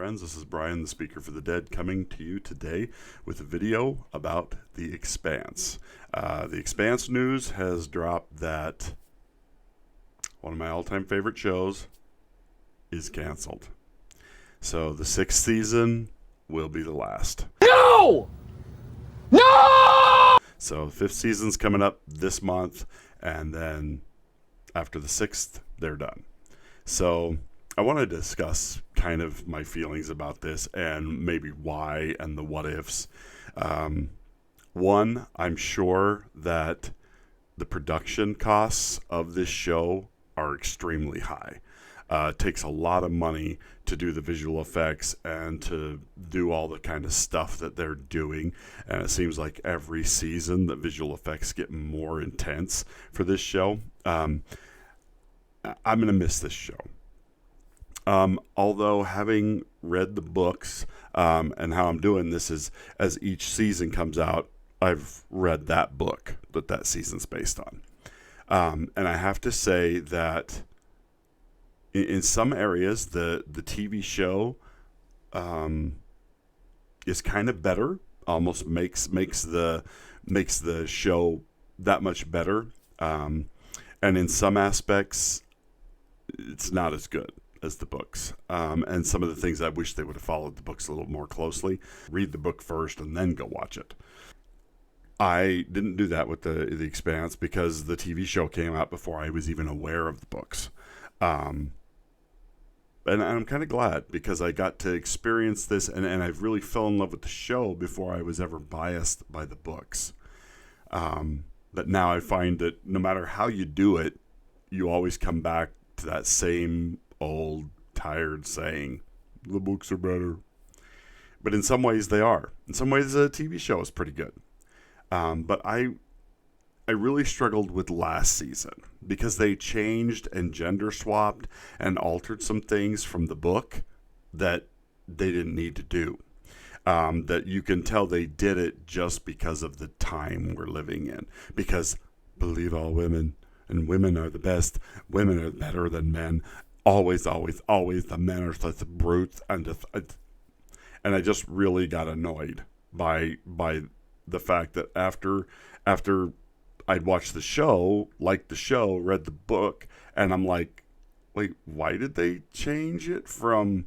friends. This is Brian, the Speaker for the Dead, coming to you today with a video about The Expanse. The Expanse news has dropped that one of my all-time favorite shows is canceled. So the 6th season will be the last. No! No! So the 5th season's coming up this month, and then after the 6th, they're done. So I want to discuss kind of my feelings about this and maybe why and the what ifs. One, I'm sure that the production costs of this show are extremely high. It takes a lot of money to do the visual effects and to do all the kind of stuff that they're doing. And it seems like every season the visual effects get more intense for this show. I'm going to miss this show. Although having read the books, and how I'm doing this is as each season comes out, I've read that book that season's based on. And I have to say that in some areas, the TV show is kind of better, almost makes the show that much better. And in some aspects, it's not as good as the books. And some of the things I wish they would have followed the books a little more closely. Read the book first and then go watch it. I didn't do that with the Expanse because the TV show came out before I was even aware of the books. And I'm kind of glad because I got to experience this and I've really fell in love with the show before I was ever biased by the books. But now I find that no matter how you do it, you always come back to that same old tired saying, the books are better. But in some ways they are. In some ways the TV show is pretty good. But I really struggled with last season because they changed and gender swapped and altered some things from the book that they didn't need to do. That you can tell they did it just because of the time we're living in. Because believe all women, and women are the best. Women are better than men. Always, always, always. The men are such brutes, and I just really got annoyed by the fact that after I'd watched the show, liked the show, read the book, and I'm like, wait, why did they change it from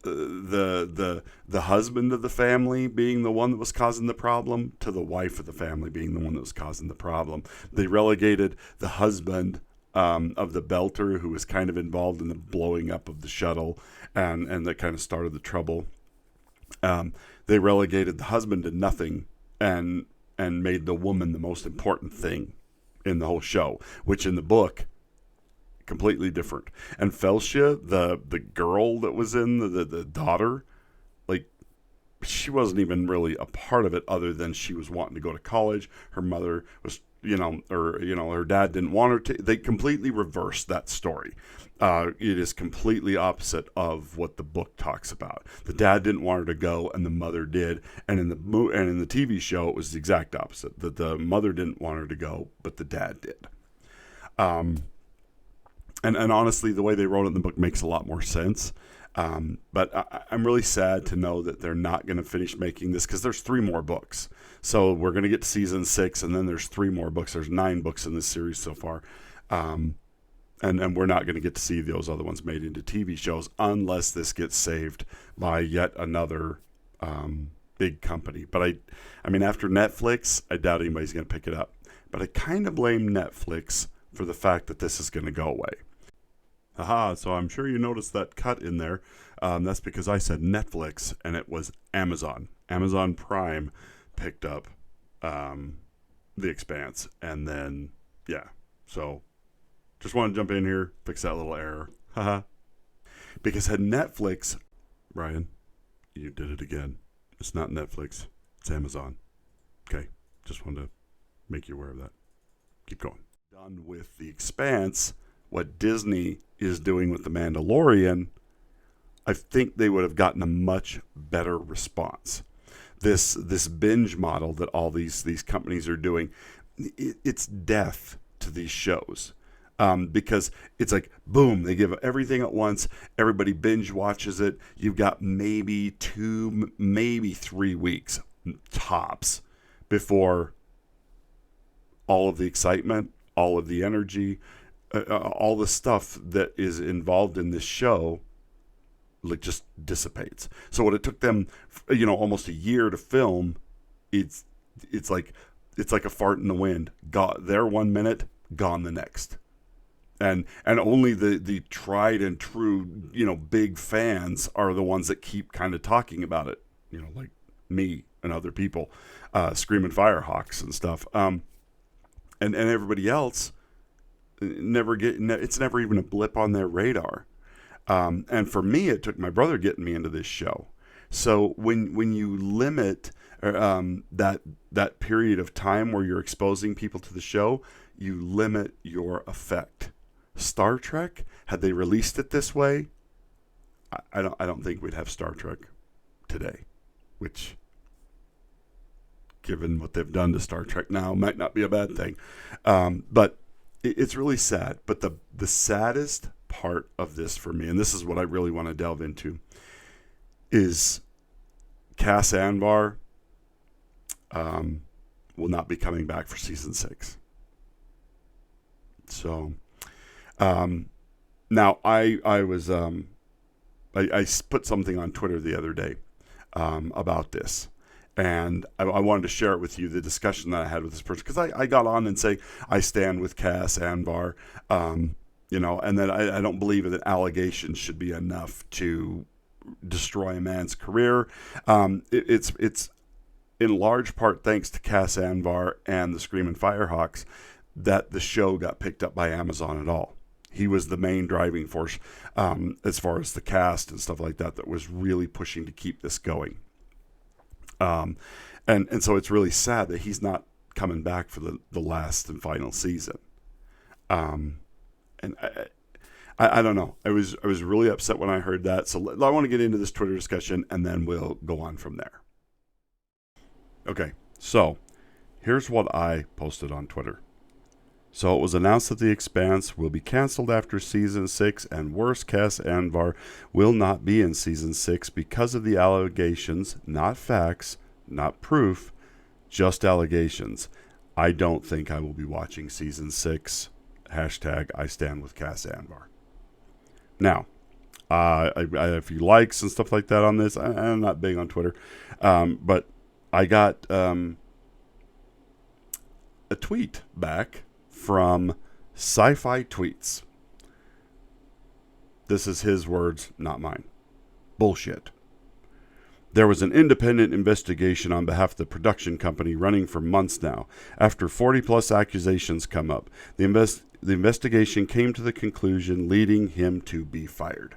the husband of the family being the one that was causing the problem to the wife of the family being the one that was causing the problem? They relegated the husband of the belter who was kind of involved in the blowing up of the shuttle and that kind of started the trouble. They relegated the husband to nothing and made the woman the most important thing in the whole show, which in the book, completely different. And Felcia, the girl that was in, the daughter, like, she wasn't even really a part of it other than she was wanting to go to college. Her mother was, her dad didn't want her to. They completely reversed that story. It is completely opposite of what the book talks about. The dad didn't want her to go, and the mother did. And in the TV show, it was the exact opposite. That the mother didn't want her to go, but the dad did. And honestly, the way they wrote it in the book makes a lot more sense. But I'm really sad to know that they're not going to finish making this because there's 3 more books. So we're going to get to season 6, and then there's 3 more books. There's 9 books in this series so far. And we're not going to get to see those other ones made into TV shows unless this gets saved by yet another big company. But I mean, after Netflix, I doubt anybody's going to pick it up. But I kind of blame Netflix for the fact that this is going to go away. Aha, so I'm sure you noticed that cut in there. That's because I said Netflix, and it was Amazon. Amazon Prime picked up The Expanse. And then, yeah, so just want to jump in here, fix that little error. Haha. Because had Netflix, Brian, you did it again. It's not Netflix, it's Amazon. Okay, just wanted to make you aware of that. Keep going. Done with The Expanse, what Disney is doing with The Mandalorian, I think they would have gotten a much better response. This binge model that all these companies are doing, it's death to these shows. because it's like, boom, they give everything at once. Everybody binge watches it. You've got maybe 2, maybe 3 weeks tops before all of the excitement, all of the energy, all the stuff that is involved in this show, like, just dissipates. So what it took them, almost a year to film, it's like a fart in the wind. Got there 1 minute, gone the next. And only the tried and true, big fans are the ones that keep kind of talking about it, like me and other people, screaming Firehawks and stuff. And everybody else it's never even a blip on their radar. And for me, it took my brother getting me into this show. So when you limit that period of time where you're exposing people to the show, you limit your effect. Star Trek, had they released it this way, I don't think we'd have Star Trek today, which, given what they've done to Star Trek now, might not be a bad thing. But it's really sad. But the saddest part of this for me, and this is what I really want to delve into, is Cas Anvar will not be coming back for season 6. So now I was I put something on Twitter the other day about this, and I wanted to share it with you, the discussion that I had with this person, because I got on and say I stand with Cas Anvar, and that I don't believe that allegations should be enough to destroy a man's career. It's in large part thanks to Cas Anvar and the Screaming Firehawks that the show got picked up by Amazon at all. He was the main driving force as far as the cast and stuff like that was really pushing to keep this going. And so it's really sad that he's not coming back for the last and final season. And I don't know. I was really upset when I heard that. So I want to get into this Twitter discussion, and then we'll go on from there. Okay, so here's what I posted on Twitter. So it was announced that The Expanse will be canceled after season 6, and worse, Cas Anvar will not be in season 6 because of the allegations, not facts, not proof, just allegations. I don't think I will be watching season 6. Hashtag I stand with Cas Anvar. Now, I have a few likes and stuff like that on this. I'm not big on Twitter, but I got a tweet back from Sci-Fi Tweets. This is his words, not mine. Bullshit. There was an independent investigation on behalf of the production company running for months now. After 40-plus accusations come up, the investigation came to the conclusion leading him to be fired.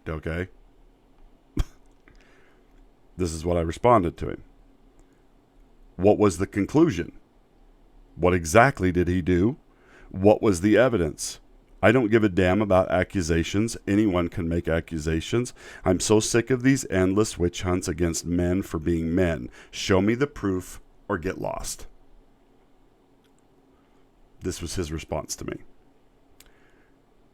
Okay? This is what I responded to him. What was the conclusion? What exactly did he do? What was the evidence? I don't give a damn about accusations. Anyone can make accusations. I'm so sick of these endless witch hunts against men for being men. Show me the proof or get lost. This was his response to me.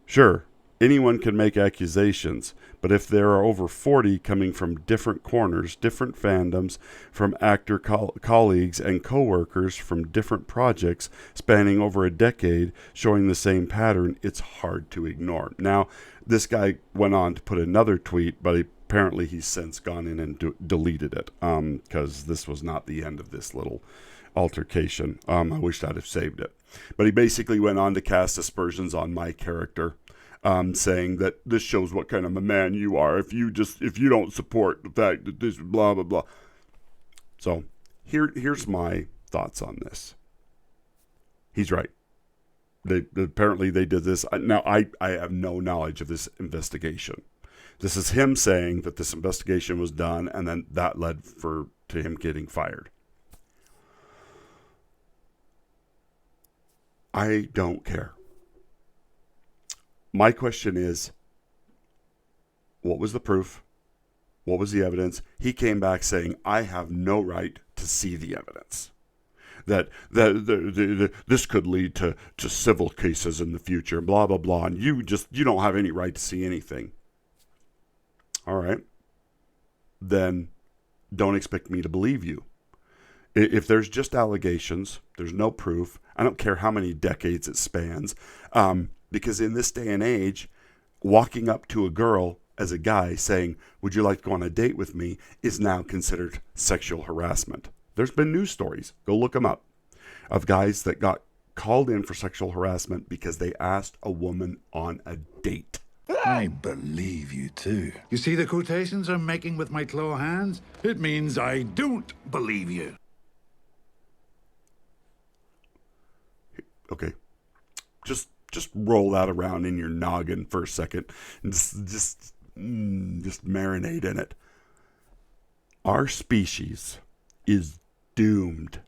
Sure, anyone can make accusations, but if there are over 40 coming from different corners, different fandoms, from actor colleagues and co-workers from different projects spanning over a decade, showing the same pattern, it's hard to ignore. Now, this guy went on to put another tweet, but apparently he's since gone in and deleted it, because this was not the end of this little altercation. I wish I'd have saved it. But he basically went on to cast aspersions on my character, saying that this shows what kind of a man you are if you don't support the fact that this blah blah blah. So here's my thoughts on this. He's right. Apparently they did this. Now I have no knowledge of this investigation. This is him saying that this investigation was done, and then that led to him getting fired. I don't care. My question is, what was the proof? What was the evidence? He came back saying, I have no right to see the evidence. this could lead to civil cases in the future, blah blah blah, and you don't have any right to see anything. All right, then don't expect me to believe you. If there's just allegations, there's no proof. I don't care how many decades it spans, because in this day and age, walking up to a girl as a guy saying, "Would you like to go on a date with me?" is now considered sexual harassment. There's been news stories, go look them up, of guys that got called in for sexual harassment because they asked a woman on a date. I believe you too. You see the quotations I'm making with my claw hands? It means I don't believe you. Okay, just roll that around in your noggin for a second and just marinate in it. Our species is doomed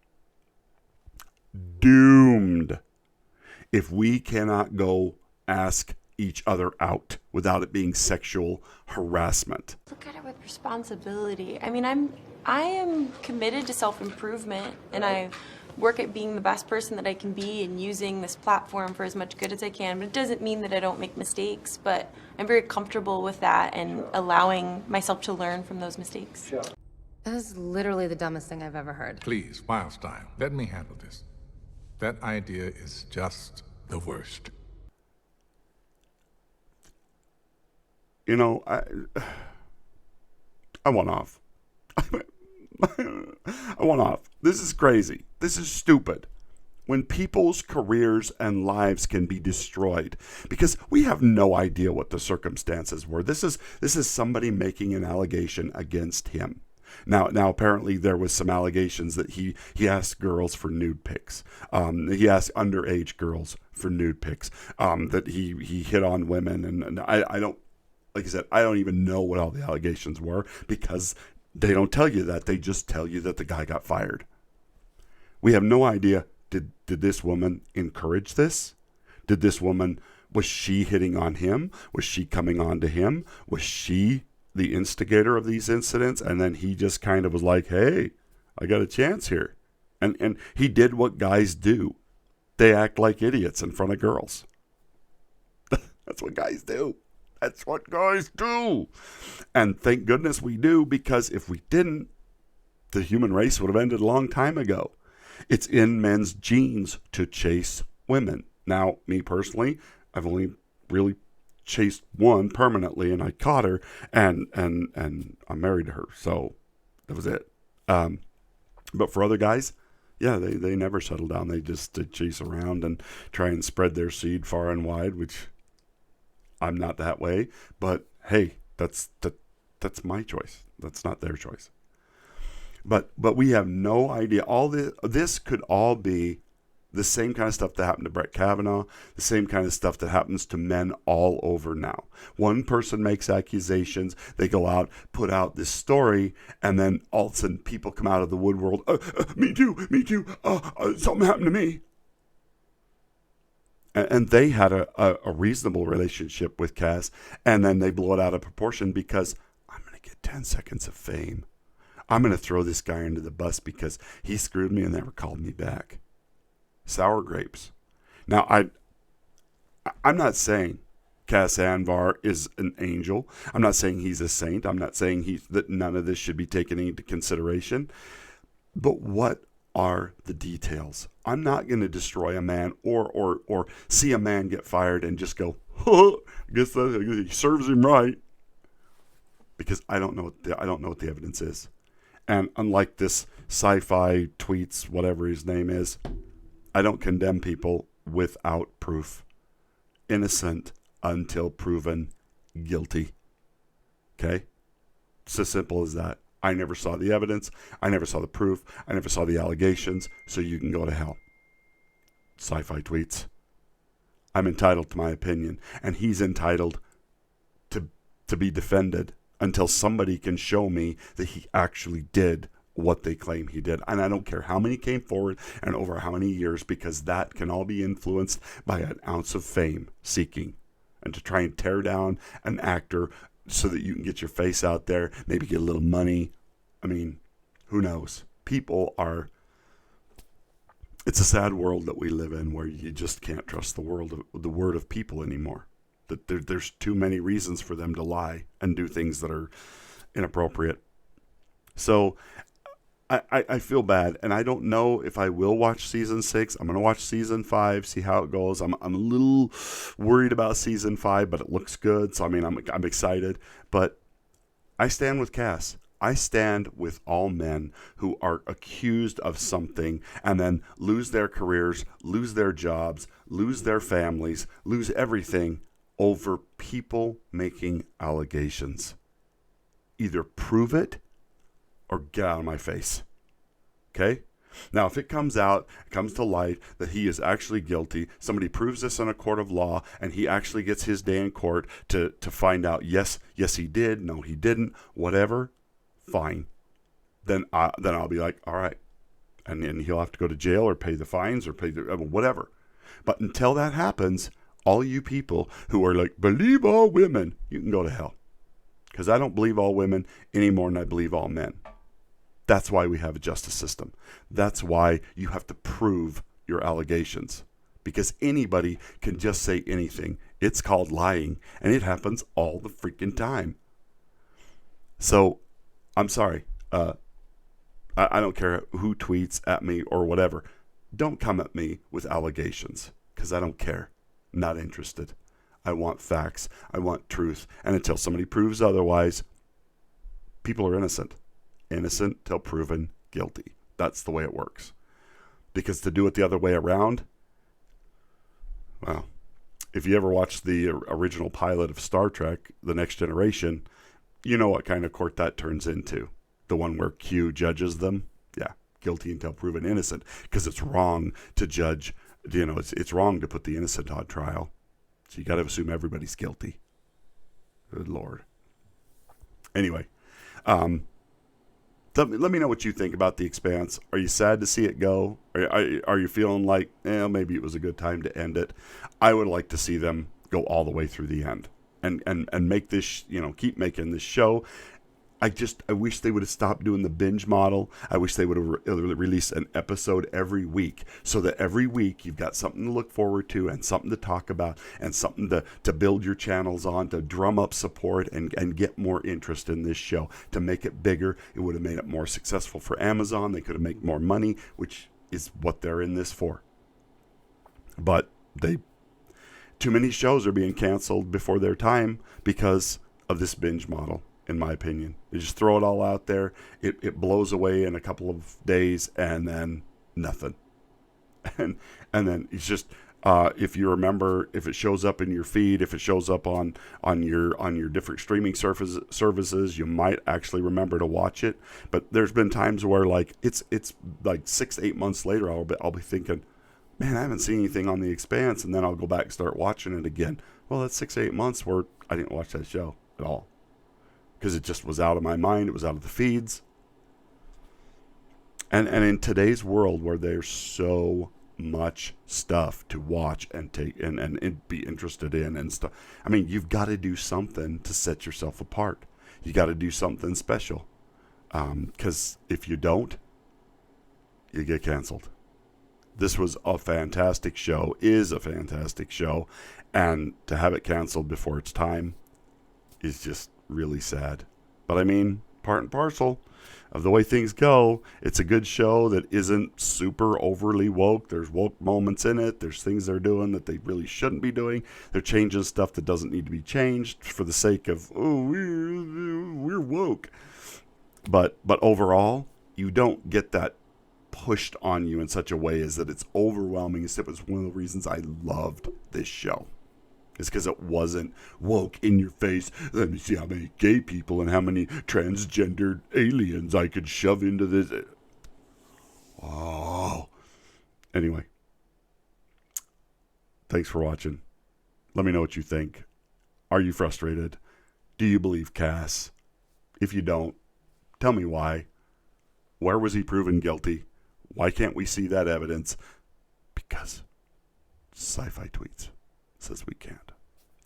if we cannot go ask each other out without it being sexual harassment. Look at it with responsibility. I mean, I am committed to self-improvement, and I work at being the best person that I can be and using this platform for as much good as I can. But it doesn't mean that I don't make mistakes, but I'm very comfortable with that and allowing myself to learn from those mistakes. That is literally the dumbest thing I've ever heard. Please, Wildstyle, let me handle this. That idea is just the worst. You know, I want off. I want off. This is crazy. This is stupid. When people's careers and lives can be destroyed because we have no idea what the circumstances were. This is somebody making an allegation against him. Now apparently there was some allegations that he asked girls for nude pics. He asked underage girls for nude pics. That he hit on women, and I don't, like I said, I don't even know what all the allegations were because they don't tell you that. They just tell you that the guy got fired. We have no idea. Did this woman encourage this? Did this woman, was she hitting on him? Was she coming on to him? Was she the instigator of these incidents? And then he just kind of was like, hey, I got a chance here. And he did what guys do. They act like idiots in front of girls. That's what guys do. That's what guys do. And thank goodness we do, because if we didn't, the human race would have ended a long time ago. It's in men's genes to chase women. Now, me personally, I've only really chased one permanently, and I caught her, and I'm married to her, so that was it. But for other guys, yeah, they never settle down. They just chase around and try and spread their seed far and wide, which I'm not that way. But hey, that's my choice. That's not their choice. But we have no idea. All this could all be the same kind of stuff that happened to Brett Kavanaugh, the same kind of stuff that happens to men all over now. One person makes accusations, they go out, put out this story, and then all of a sudden people come out of the woodworld, me too, something happened to me. And they had a reasonable relationship with Cas, and then they blow it out of proportion because I'm going to get 10 seconds of fame. I'm going to throw this guy under the bus because he screwed me and never called me back. Sour grapes. Now, I'm not saying Cas Anvar is an angel. I'm not saying he's a saint. I'm not saying that none of this should be taken into consideration. But what are the details? I'm not going to destroy a man or see a man get fired and just go, I guess he serves him right, because I don't know what the evidence is. And unlike this sci-fi tweets, whatever his name is, I don't condemn people without proof. Innocent until proven guilty. Okay? It's as simple as that. I never saw the evidence. I never saw the proof. I never saw the allegations. So you can go to hell. Sci-fi tweets. I'm entitled to my opinion. And he's entitled to be defended until somebody can show me that he actually did what they claim he did. And I don't care how many came forward and over how many years, because that can all be influenced by an ounce of fame seeking, and to try and tear down an actor so that you can get your face out there, maybe get a little money. I mean, who knows? People are it's a sad world that we live in, where you just can't trust the word of people anymore. That there's too many reasons for them to lie and do things that are inappropriate. So I feel bad, and I don't know if I will watch season 6. I'm going to watch season 5, see how it goes. I'm a little worried about season 5, but it looks good. So I mean, I'm excited. But I stand with Cas. I stand with all men who are accused of something and then lose their careers, lose their jobs, lose their families, lose everything over people making allegations. Either prove it or get out of my face. Okay? Now, if it comes to light that he is actually guilty, somebody proves this in a court of law, and he actually gets his day in court to find out, yes, he did, no, he didn't, whatever, fine. Then I'll be like, all right. And he'll have to go to jail or pay the fines or pay the whatever. But until that happens, all you people who are like, believe all women, you can go to hell. Because I don't believe all women any more than I believe all men. That's why we have a justice system. That's why you have to prove your allegations. Because anybody can just say anything. It's called lying, and it happens all the freaking time. So, I'm sorry. I don't care who tweets at me or whatever. Don't come at me with allegations, because I don't care. I'm not interested. I want facts. I want truth. And until somebody proves otherwise, people are innocent. Innocent till proven guilty. That's the way it works. Because to do it the other way around, well, if you ever watched the original pilot of Star Trek, The Next Generation, you know what kind of court that turns into. The one where Q judges them. Yeah, guilty until proven innocent. Because it's wrong to judge, it's wrong to put the innocent on trial. So you got to assume everybody's guilty. Good Lord. Anyway, let me know what you think about The Expanse. Are you sad to see it go? Are you feeling like, maybe it was a good time to end it? I would like to see them go all the way through the end and make this, keep making this show. I wish they would have stopped doing the binge model. I wish they would have released an episode every week, so that every week you've got something to look forward to and something to talk about and something to build your channels on, to drum up support and get more interest in this show, to make it bigger. It would have made it more successful for Amazon. They could have made more money, which is what they're in this for. But too many shows are being canceled before their time because of this binge model. In my opinion, you just throw it all out there. It blows away in a couple of days, and then nothing. And then it's just if you remember, if it shows up in your feed, if it shows up on your different streaming services, you might actually remember to watch it. But there's been times where like it's like 6 to 8 months later, I'll be thinking, man, I haven't seen anything on The Expanse, and then I'll go back and start watching it again. Well, that's 6 to 8 months where I didn't watch that show at all. Because it just was out of my mind. It was out of the feeds. And in today's world where there's so much stuff to watch and take and be interested in and stuff, I mean, you've got to do something to set yourself apart. You got to do something special. Because if you don't, you get canceled. This was a fantastic show, is a fantastic show. And to have it canceled before its time is just really sad. But I mean, part and parcel of the way things go. It's a good show that isn't super overly woke. There's woke moments in it. There's things they're doing that they really shouldn't be doing. They're changing stuff that doesn't need to be changed for the sake of, we're woke. But overall, you don't get that pushed on you in such a way as that it's overwhelming. It was one of the reasons I loved this show. It's because it wasn't woke in your face. Let me see how many gay people and how many transgendered aliens I could shove into this. Oh. Anyway. Thanks for watching. Let me know what you think. Are you frustrated? Do you believe Cas? If you don't, tell me why. Where was he proven guilty? Why can't we see that evidence? Because Sci-Fi Tweets says we can't.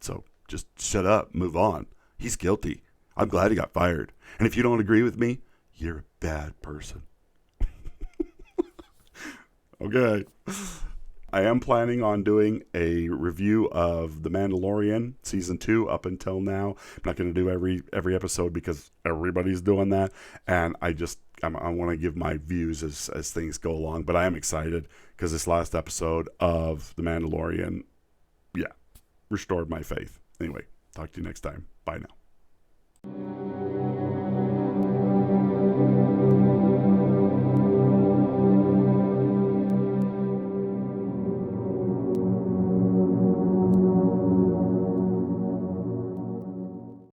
So just shut up, move on. He's guilty. I'm glad he got fired. And if you don't agree with me, you're a bad person. Okay. I am planning on doing a review of The Mandalorian season 2 up until now. I'm not going to do every episode because everybody's doing that, and I want to give my views as things go along. But I am excited because this last episode of The Mandalorian, restored my faith. Anyway, talk to you next time. Bye now.